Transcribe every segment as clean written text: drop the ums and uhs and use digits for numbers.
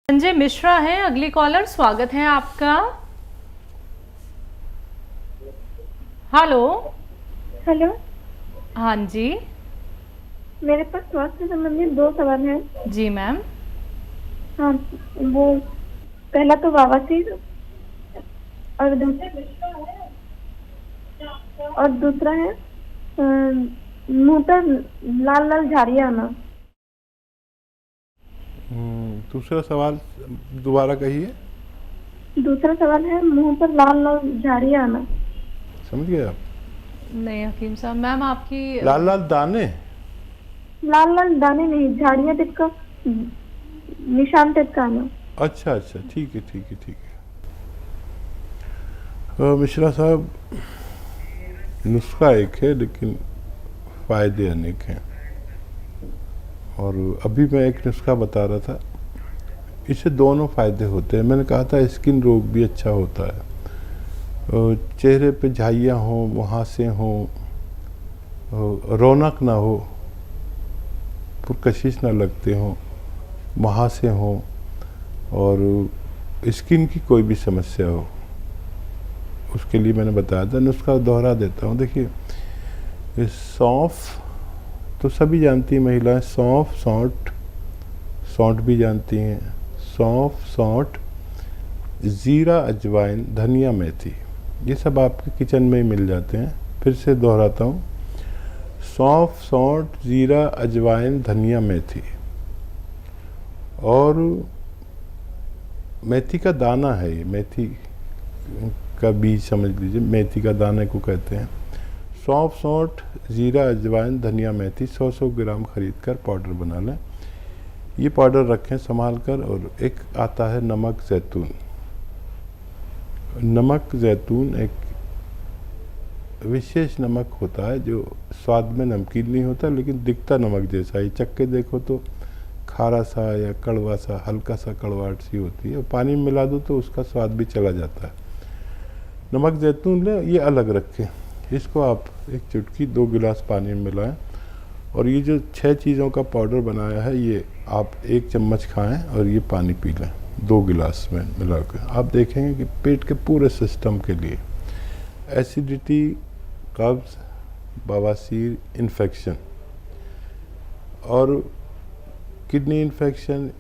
संजय मिश्रा हैं अगली कॉलर, स्वागत है आपका। हेलो। हेलो। हाँ जी। मेरे पास स्वास्थ्य संबंधित 2 सवाल हैं। जी मैम। हाँ, वो पहला तो बवासीर और दूसरा है मुंह पर लाल लाल झाड़ियाँ आना। दूसरा सवाल दोबारा कहिए। दूसरा सवाल है मुंह पर लाल लाल झाड़ियाँ आना। समझ गए आप? नहीं हकीम साहब, मैम आपकी लाल लाल दाने? लाल लाल दाने नहीं, झाड़ियाँ टाइप का, निशान टाइप का आना। अच्छा अच्छा, ठीक है ठीक है ठीक है। मिश्रा साहब, नुस्खा एक है लेकिन फ़ायदे अनेक हैं। और अभी मैं एक नुस्खा बता रहा था, इससे दोनों फ़ायदे होते हैं। मैंने कहा था स्किन रोग भी अच्छा होता है, चेहरे पे झाइयाँ हों, मुहासे हों, रौनक ना हो, पुरकशिश ना लगते हों, मुहासे हों और स्किन की कोई भी समस्या हो, उसके लिए मैंने बताया था। नुस्खा दोहरा देता हूँ। देखिए, ये सौंफ तो सभी जानती हैं महिलाएं, सौंफ, सौंठ भी जानती हैं। सौंफ, सौंठ, ज़ीरा, अजवाइन, धनिया, मेथी, ये सब आपके किचन में ही मिल जाते हैं। फिर से दोहराता हूँ, सौंफ, सौंठ, ज़ीरा, अजवाइन, धनिया, मेथी और मेथी का दाना है। ये मेथी का बीज समझ लीजिए, मेथी का दाने को कहते हैं। सौंफ, सौंठ, ज़ीरा, अजवाइन, धनिया, मेथी 100-100 ग्राम खरीद कर पाउडर बना लें। ये पाउडर रखें संभाल कर। और एक आता है नमक ज़ैतून। नमक ज़ैतून एक विशेष नमक होता है जो स्वाद में नमकीन नहीं होता लेकिन दिखता नमक जैसा ही। चक्के देखो तो खारा सा या कड़वा सा, हल्का सा कड़वाहट सी होती है। पानी में मिला दो तो उसका स्वाद भी चला जाता है। नमक ज़ैतून लें, ये अलग रखें। इसको आप एक चुटकी 2 गिलास पानी में मिलाएं और ये जो 6 चीज़ों का पाउडर बनाया है ये आप 1 चम्मच खाएं और ये पानी पी लें 2 गिलास में मिलाकर। आप देखेंगे कि पेट के पूरे सिस्टम के लिए, एसिडिटी, कब्ज़, बवासीर, इन्फेक्शन और किडनी इन्फेक्शन,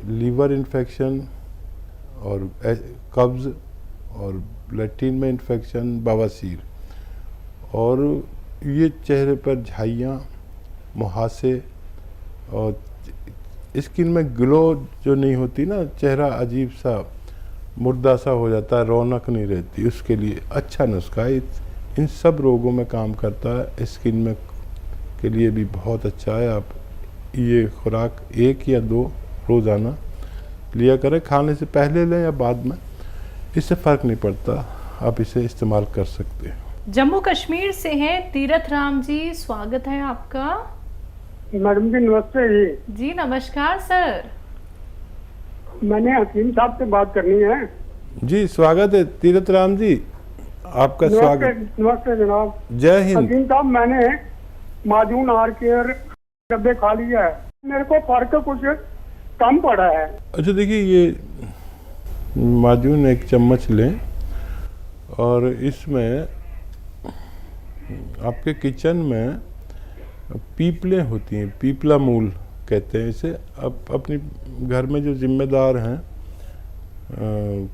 लीवर इन्फेक्शन और कब्ज़ और लैट्रिन में इन्फेक्शन, बवासीर और ये चेहरे पर झाइयाँ, मुहासे और स्किन में ग्लो जो नहीं होती ना, चेहरा अजीब सा मुर्दा सा हो जाता है, रौनक नहीं रहती, उसके लिए अच्छा नुस्खा है। इन सब रोगों में काम करता है। स्किन में के लिए भी बहुत अच्छा है। आप ये खुराक 1 या 2 रोज़ाना लिया करें, खाने से पहले लें या बाद में, इससे फ़र्क नहीं पड़ता। आप इसे इस्तेमाल कर सकते हैं। जम्मू कश्मीर से हैं तीरथ राम जी, स्वागत है आपका। मैडम जी नमस्ते जी। जी नमस्कार सर। मैंने हकीम साहब से बात करनी है। जी स्वागत है तीरथ राम जी, आपका स्वागत। नमस्ते जनाब। जय हिंद। हकीम साहब, मैंने माजून आर केयर डब्बे खा लिया है, मेरे को फर्क कुछ कम पड़ा है। अच्छा देखिए, ये माजून 1 चम्मच लें और इसमें आपके किचन में पीपलें होती हैं, पीपला मूल कहते हैं इसे। अब अपने घर में जो जिम्मेदार हैं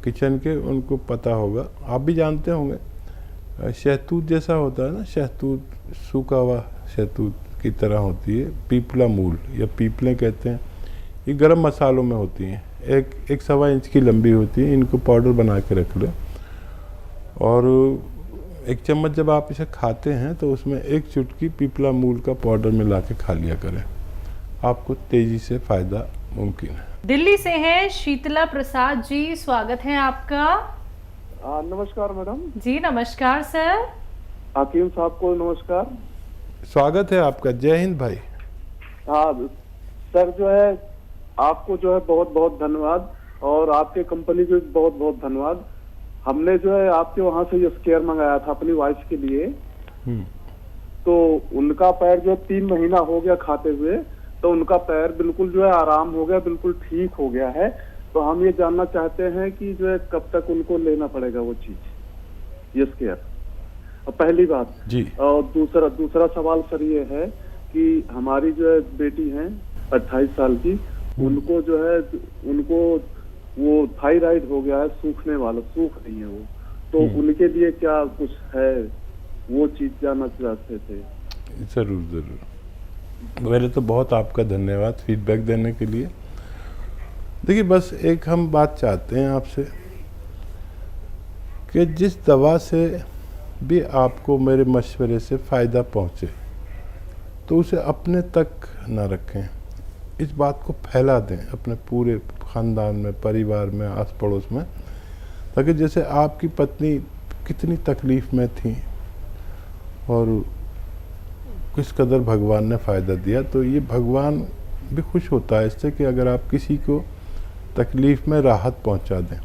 किचन के, उनको पता होगा, आप भी जानते होंगे। शहतूत जैसा होता है ना, शहतूत, सूखा हुआ शहतूत की तरह होती है पीपला मूल या पीपलें कहते हैं। ये गरम मसालों में होती हैं, 1-1.25 इंच की लंबी होती है। इनको पाउडर बना के रख लें और 1 चम्मच जब आप इसे खाते हैं तो उसमें 1 चुटकी पीपला मूल का पाउडर मिला के खा लिया करें, आपको तेज़ी से फ़ायदा मुमकिन है। दिल्ली से हैं शीतला प्रसाद जी, स्वागत है आपका। नमस्कार मैडम जी नमस्कार सर। हकीम साहब को नमस्कार। स्वागत है आपका। जय हिंद भाई। हाँ सर, जो है आपको जो है बहुत बहुत धन्यवाद और आपके कंपनी को बहुत बहुत धन्यवाद। हमने जो है आपके वहाँ से ये स्केयर मंगाया था अपनी वाइफ के लिए, तो उनका पैर जो 3 महीना हो गया खाते हुए, तो उनका पैर बिल्कुल जो है आराम हो गया, बिल्कुल ठीक हो गया है। तो हम ये जानना चाहते हैं कि जो है कब तक उनको लेना पड़ेगा वो चीज, ये स्केयर। और पहली बात जी। और दूसरा सवाल सर ये है कि हमारी जो है बेटी है 28 साल की, उनको जो है उनको वो थायराइड हो गया है, सूखने वाला, सूख रही है वो, तो उनके लिए क्या कुछ है, वो चीज जानना चाहते थे। ज़रूर ज़रूर। पहले तो बहुत आपका धन्यवाद फीडबैक देने के लिए। देखिए, बस एक हम बात चाहते हैं आपसे कि जिस दवा से भी आपको मेरे मशवरे से फ़ायदा पहुँचे तो उसे अपने तक ना रखें, इस बात को फैला दें अपने पूरे ख़ानदान में, परिवार में, आस पड़ोस में, ताकि जैसे आपकी पत्नी कितनी तकलीफ़ में थी और किस कदर भगवान ने फ़ायदा दिया, तो ये भगवान भी खुश होता है इससे कि अगर आप किसी को तकलीफ़ में राहत पहुंचा दें।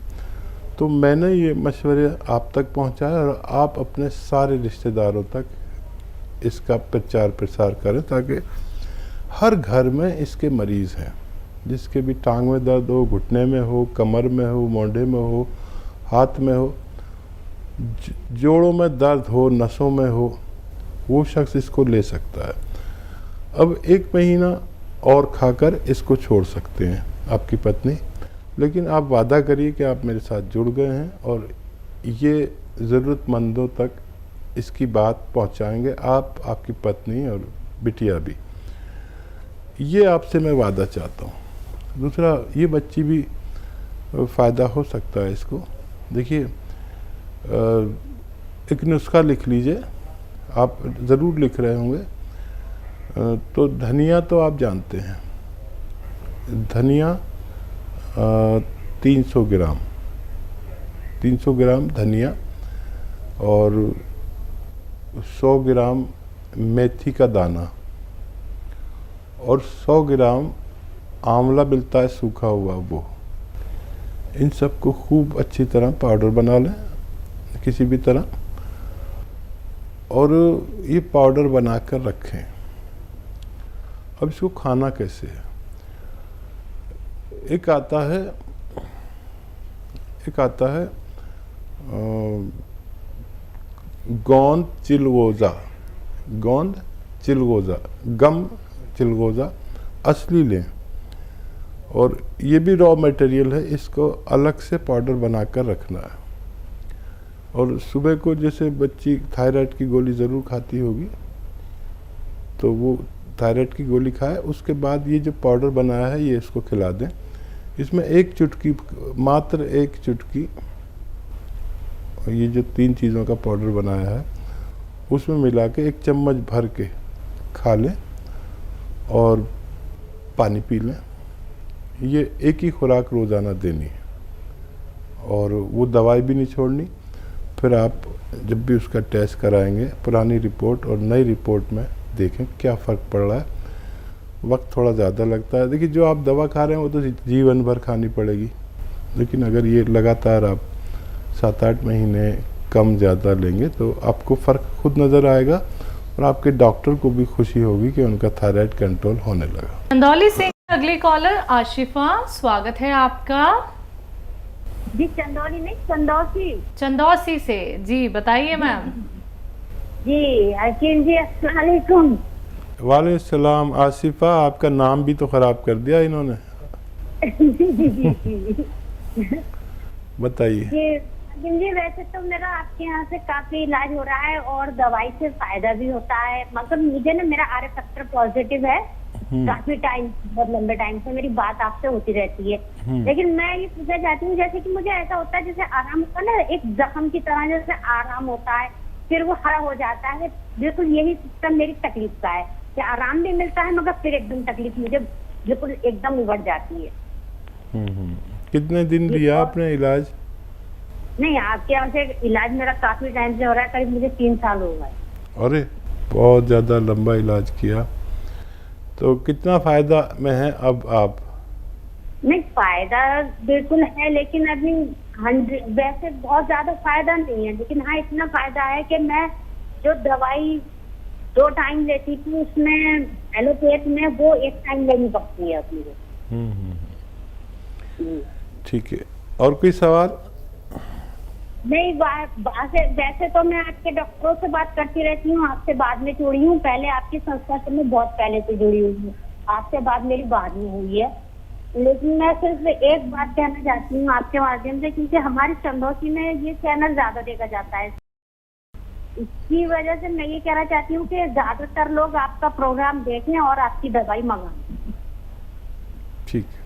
तो मैंने ये मशवरे आप तक पहुंचाया और आप अपने सारे रिश्तेदारों तक इसका प्रचार प्रसार करें ताकि हर घर में इसके मरीज़ हैं, जिसके भी टांग में दर्द हो, घुटने में हो, कमर में हो, मोढे में हो, हाथ में हो, जोड़ों में दर्द हो, नसों में हो, वो शख्स इसको ले सकता है। अब 1 महीना और खाकर इसको छोड़ सकते हैं आपकी पत्नी, लेकिन आप वादा करिए कि आप मेरे साथ जुड़ गए हैं और ये ज़रूरतमंदों तक इसकी बात पहुंचाएंगे, आप, आपकी पत्नी और बिटिया भी। ये आपसे मैं वादा चाहता हूँ। दूसरा, ये बच्ची भी फ़ायदा हो सकता है इसको। देखिए, एक नुस्खा लिख लीजिए, आप ज़रूर लिख रहे होंगे। तो धनिया तो आप जानते हैं, धनिया 300 ग्राम धनिया और 100 ग्राम मेथी का दाना और 100 ग्राम आंवला मिलता है सूखा हुआ, वो, इन सब को खूब अच्छी तरह पाउडर बना लें किसी भी तरह, और ये पाउडर बनाकर रखें। अब इसको खाना कैसे है? एक आता है गोंद चिलगोज़ा, गम चिलगोज़ा असली लें, और ये भी रॉ मटेरियल है, इसको अलग से पाउडर बनाकर रखना है। और सुबह को जैसे बच्ची थायराइड की गोली ज़रूर खाती होगी, तो वो थायराइड की गोली खाए, उसके बाद ये जो पाउडर बनाया है ये इसको खिला दें। इसमें 1 चुटकी, मात्र 1 चुटकी, ये जो 3 चीज़ों का पाउडर बनाया है उसमें मिला के 1 चम्मच भर के खा लें और पानी पी लें। ये एक ही खुराक रोज़ाना देनी है और वो दवाई भी नहीं छोड़नी। फिर आप जब भी उसका टेस्ट कराएंगे, पुरानी रिपोर्ट और नई रिपोर्ट में देखें क्या फ़र्क पड़ रहा है। वक्त थोड़ा ज़्यादा लगता है, देखिए जो आप दवा खा रहे हैं वो तो जीवन भर खानी पड़ेगी, लेकिन अगर ये लगातार आप 7-8 महीने कम ज़्यादा लेंगे तो आपको फ़र्क खुद नज़र आएगा और आपके डॉक्टर को भी खुशी होगी कि उनका थायराइड कंट्रोल होने लगा। चंदौली से अगले कॉलर आशिफा, स्वागत है आपका। जी, चंदौली नहीं, चंदौसी से जी, बताइए मैम। जी अकील जी, अस्सलाम वालेकुम। वालेकुम सलाम। आसिफा, आपका नाम भी तो ख़राब कर दिया इन्होंने। बताइए। जी, वैसे तो मेरा आपके यहाँ से काफी इलाज हो रहा है और दवाई से फायदा भी होता है, मगर मुझे ना मेरा आर फैक्टर पॉजिटिव है। काफी टाइम, बहुत लंबे टाइम से मेरी बात आपसे होती रहती है, लेकिन मैं ये पूछना चाहती हूँ, जैसे कि मुझे ऐसा होता है जैसे आराम होता है ना, एक जख्म की तरह जैसे आराम होता है, फिर वो हरा हो जाता है। बिल्कुल यही सिस्टम मेरी तकलीफ का है कि आराम भी मिलता है मगर फिर एकदम तकलीफ मुझे बिल्कुल एकदम उगड़ जाती है। कितने दिन लिया आपने इलाज? नहीं, आपके यहाँ से इलाज मेरा काफी टाइम से हो रहा है, करीब मुझे 3 साल हो गए। अरे बहुत ज़्यादा लंबा इलाज किया। तो कितना फ़ायदा में है अब आप? नहीं, फायदा बिल्कुल है, लेकिन अभी 100 वैसे बहुत ज्यादा फायदा नहीं है, लेकिन हाँ इतना फायदा है कि मैं जो दवाई 2 टाइम लेती थी उसमें एलोपैथ में वो 1 टाइम लेनी पड़ती है अपनी। ठीक है, और कोई सवाल? नहीं, वैसे तो मैं आपके डॉक्टरों से बात करती रहती हूँ, आपसे बाद में जुड़ी हूँ। पहले आपकी संस्था से मैं बहुत पहले से जुड़ी हुई हूँ, आपसे बात मेरी बाद में हुई है। लेकिन मैं सिर्फ एक बात कहना चाहती हूँ आपके माध्यम से, क्योंकि हमारी चंदौसी में ये चैनल ज्यादा देखा जाता है, इसकी वजह से मैं ये कहना चाहती हूँ कि ज्यादातर लोग आपका प्रोग्राम देखें और आपकी दवाई मंगाएं। ठीक है।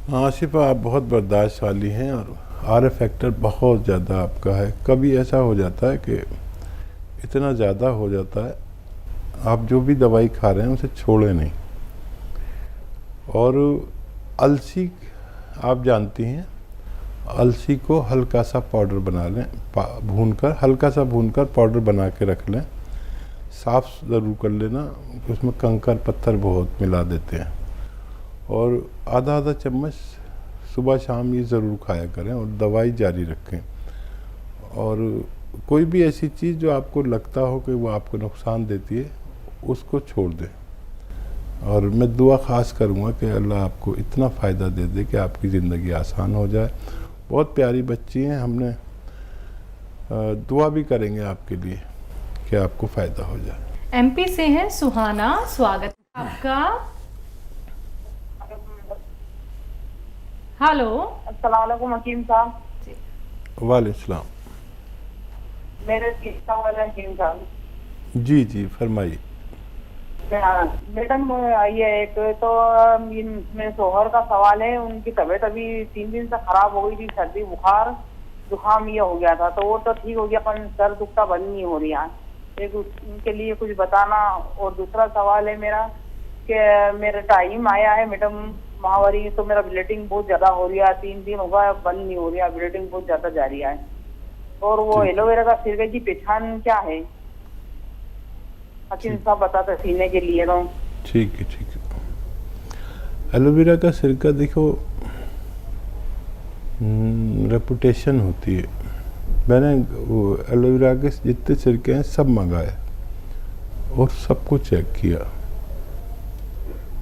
हाँ आसिफा, आप बहुत बर्दाश्त वाली हैं और आर फैक्टर बहुत ज़्यादा आपका है। कभी ऐसा हो जाता है कि इतना ज़्यादा हो जाता है, आप जो भी दवाई खा रहे हैं उसे छोड़े नहीं। और अलसी आप जानती हैं, अलसी को हल्का सा पाउडर बना लें, भूनकर, हल्का सा भूनकर पाउडर बना के रख लें। साफ़ ज़रूर कर लेना, उसमें कंकर पत्थर बहुत मिला देते हैं। और आधा आधा चम्मच सुबह शाम ये ज़रूर खाया करें और दवाई जारी रखें। और कोई भी ऐसी चीज़ जो आपको लगता हो कि वो आपको नुकसान देती है, उसको छोड़ दें। और मैं दुआ ख़ास करूँगा कि अल्लाह आपको इतना फ़ायदा दे दे कि आपकी ज़िंदगी आसान हो जाए। बहुत प्यारी बच्ची हैं, हमने दुआ भी करेंगे आपके लिए कि आपको फ़ायदा हो जाए। एमपी से हैं सुहाना, स्वागत है आपका। हेलो, अस्सलाम वालेकुम हकीम साहब। वालेकुम सलाम। मेरे सवाल है हकीम साहब। जी जी फरमाइए। मैडम ये एक तो मेरे शोहर का सवाल है, उनकी तबीयत अभी 3 दिन से खराब हो गई थी, सर्दी बुखार जुकाम ये हो गया था, तो वो तो ठीक हो गया पर सर दुखता बंद नहीं हो रहा। एक उनके लिए कुछ बताना। और दूसरा सवाल है मेरा कि मेरा टाइम आया है मैडम माहवारी, तो मेरा ब्लीडिंग बहुत ज्यादा हो रही है, 3 दिन हो गया बंद नहीं हो रहा, ब्लीडिंग बहुत ज्यादा जा रही है। और वो एलोवेरा का सिरके की पहचान क्या है हकीम साहब बताते सीने के लिए? तो ठीक है ठीक है। एलोवेरा का सिरका देखो, रेपुटेशन होती है। मैंने वो एलोवेरा के जितने सिरके हैं सब मंगाए और सबको चेक किया।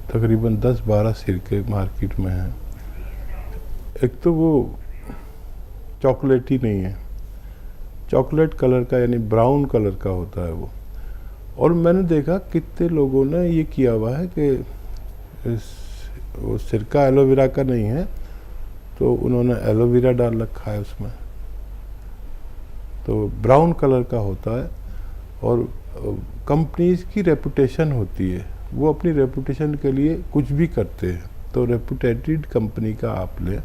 तकरीबन 10-12 सिरके मार्केट में हैं। एक तो वो चॉकलेटी नहीं है, चॉकलेट कलर का यानी ब्राउन कलर का होता है वो। और मैंने देखा कितने लोगों ने ये किया हुआ है कि वो सिरका एलोवेरा का नहीं है तो उन्होंने एलोवेरा डाल रखा है उसमें, तो ब्राउन कलर का होता है। और कंपनीज की रेपुटेशन होती है, वो अपनी रेपुटेशन के लिए कुछ भी करते हैं। तो रेपुटेटेड कंपनी का आप लें,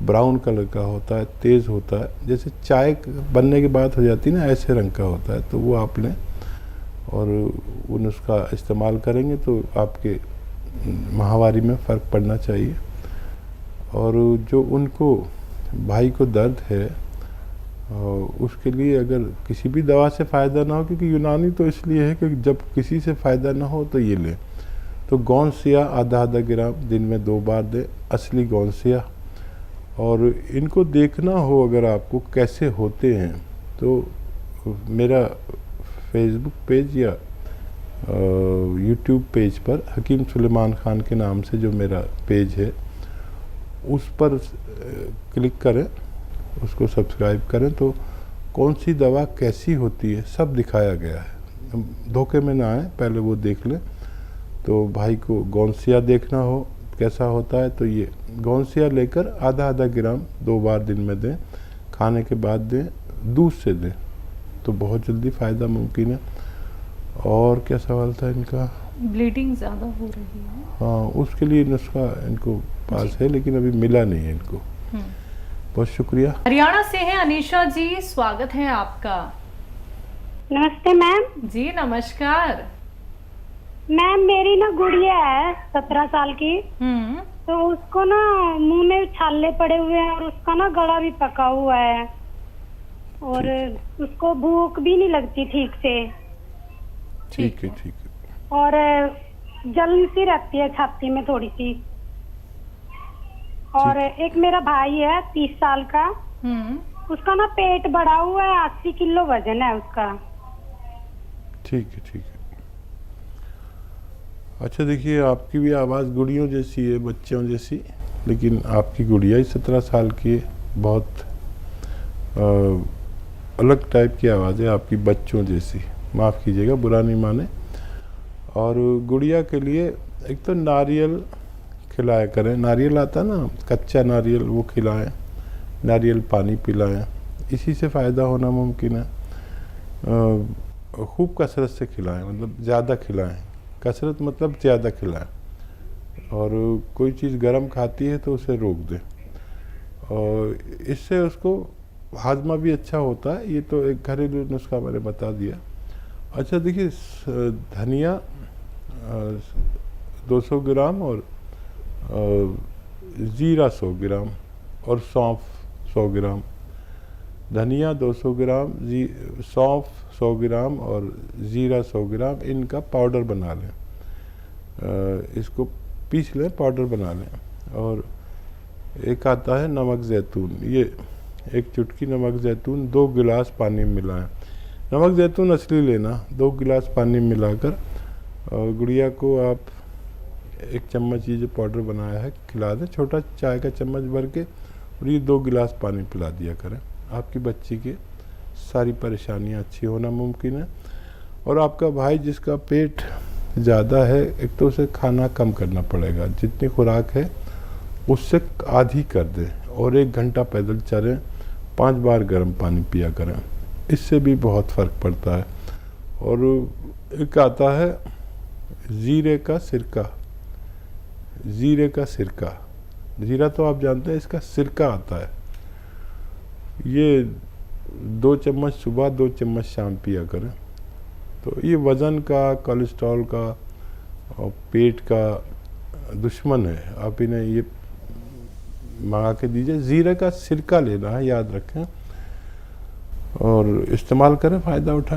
ब्राउन कलर का होता है, तेज़ होता है, जैसे चाय बनने के बाद हो जाती है ना, ऐसे रंग का होता है, तो वो आप लें और उन उसका इस्तेमाल करेंगे तो आपके माहवारी में फ़र्क पड़ना चाहिए। और जो उनको भाई को दर्द है उसके लिए अगर किसी भी दवा से फ़ायदा ना हो, क्योंकि यूनानी तो इसलिए है कि जब किसी से फ़ायदा ना हो तो ये लें, तो गौनसिया आधा ग्राम दिन में 2 बार दें, असली गौनसिया। और इनको देखना हो अगर आपको कैसे होते हैं तो मेरा फेसबुक पेज या यूट्यूब पेज पर हकीम सुलेमान ख़ान के नाम से जो मेरा पेज है उस पर क्लिक करें, उसको सब्सक्राइब करें, तो कौन सी दवा कैसी होती है सब दिखाया गया है। धोखे में ना आए, पहले वो देख लें। तो भाई को गौनसिया देखना हो कैसा होता है तो ये गौनसिया लेकर आधा ग्राम 2 बार दिन में दें, खाने के बाद दें, दूध से दें, तो बहुत जल्दी फ़ायदा मुमकिन है। और क्या सवाल था इनका? ब्लीडिंग ज़्यादा हो रही है। हाँ, उसके लिए नुस्खा इनको पास है लेकिन अभी मिला नहीं है इनको। बहुत शुक्रिया। हरियाणा से हैं अनीशा जी, स्वागत है आपका। नमस्ते मैम। जी नमस्कार। मैम मेरी ना गुड़िया है 17 साल की, तो उसको ना मुंह में छाले पड़े हुए हैं और उसका ना गला भी पका हुआ है और उसको भूख भी नहीं लगती ठीक से। ठीक है ठीक है। और जलन सी रहती है छाती में थोड़ी सी। और एक मेरा भाई है 30 साल का, उसका ना पेट बढ़ा हुआ है, 80 किलो वजन है उसका। ठीक है ठीक है। अच्छा देखिए, आपकी भी आवाज़ गुड़ियों जैसी है, बच्चों जैसी, लेकिन आपकी गुड़िया ही 17 साल की है। बहुत अलग टाइप की आवाज़ है आपकी, बच्चों जैसी, माफ़ कीजिएगा, बुरा नहीं माने। और गुड़िया के लिए एक तो नारियल खिलाया करें, नारियल आता है ना, कच्चा नारियल, वो खिलाएं, नारियल पानी पिलाएं, इसी से फ़ायदा होना मुमकिन है। खूब कसरत से खिलाएं, मतलब ज़्यादा खिलाएं, कसरत मतलब ज़्यादा खिलाएं। और कोई चीज़ गर्म खाती है तो उसे रोक दें, और इससे उसको हाजमा भी अच्छा होता है। ये तो एक घरेलू नुस्खा मैंने बता दिया। अच्छा देखिए, धनिया 200 ग्राम और ज़ीरा 100 ग्राम और सौंफ 100 ग्राम। धनिया 200 ग्राम, सौंफ 100 ग्राम और ज़ीरा 100 ग्राम, इनका पाउडर बना लें। इसको पीस लें, पाउडर बना लें। और एक आता है नमक ज़ैतून, ये एक चुटकी नमक ज़ैतून 2 गिलास पानी में मिलाएं। नमक ज़ैतून असली लेना, 2 गिलास पानी में मिलाकर गुड़िया को आप 1 चम्मच ये जो पाउडर बनाया है खिला दें, छोटा चाय का चम्मच भर के, और ये 2 गिलास पानी पिला दिया करें। आपकी बच्ची की सारी परेशानियां अच्छी होना मुमकिन है। और आपका भाई जिसका पेट ज़्यादा है, एक तो उसे खाना कम करना पड़ेगा, जितनी खुराक है उससे आधी कर दें, और 1 घंटा पैदल चलें, 5 बार गर्म पानी पिया करें, इससे भी बहुत फ़र्क पड़ता है। और एक आता है ज़ीरे का सिरका, ज़ीरे का सिरका, ज़ीरा तो आप जानते हैं, इसका सिरका आता है। ये 2 चम्मच सुबह, 2 चम्मच शाम पिया करें। तो ये वज़न का, कोलेस्ट्रॉल का और पेट का दुश्मन है, आप इन्हें ये मंगा के दीजिए। ज़ीरे का सिरका लेना है, याद रखें, और इस्तेमाल करें, फ़ायदा उठाएं।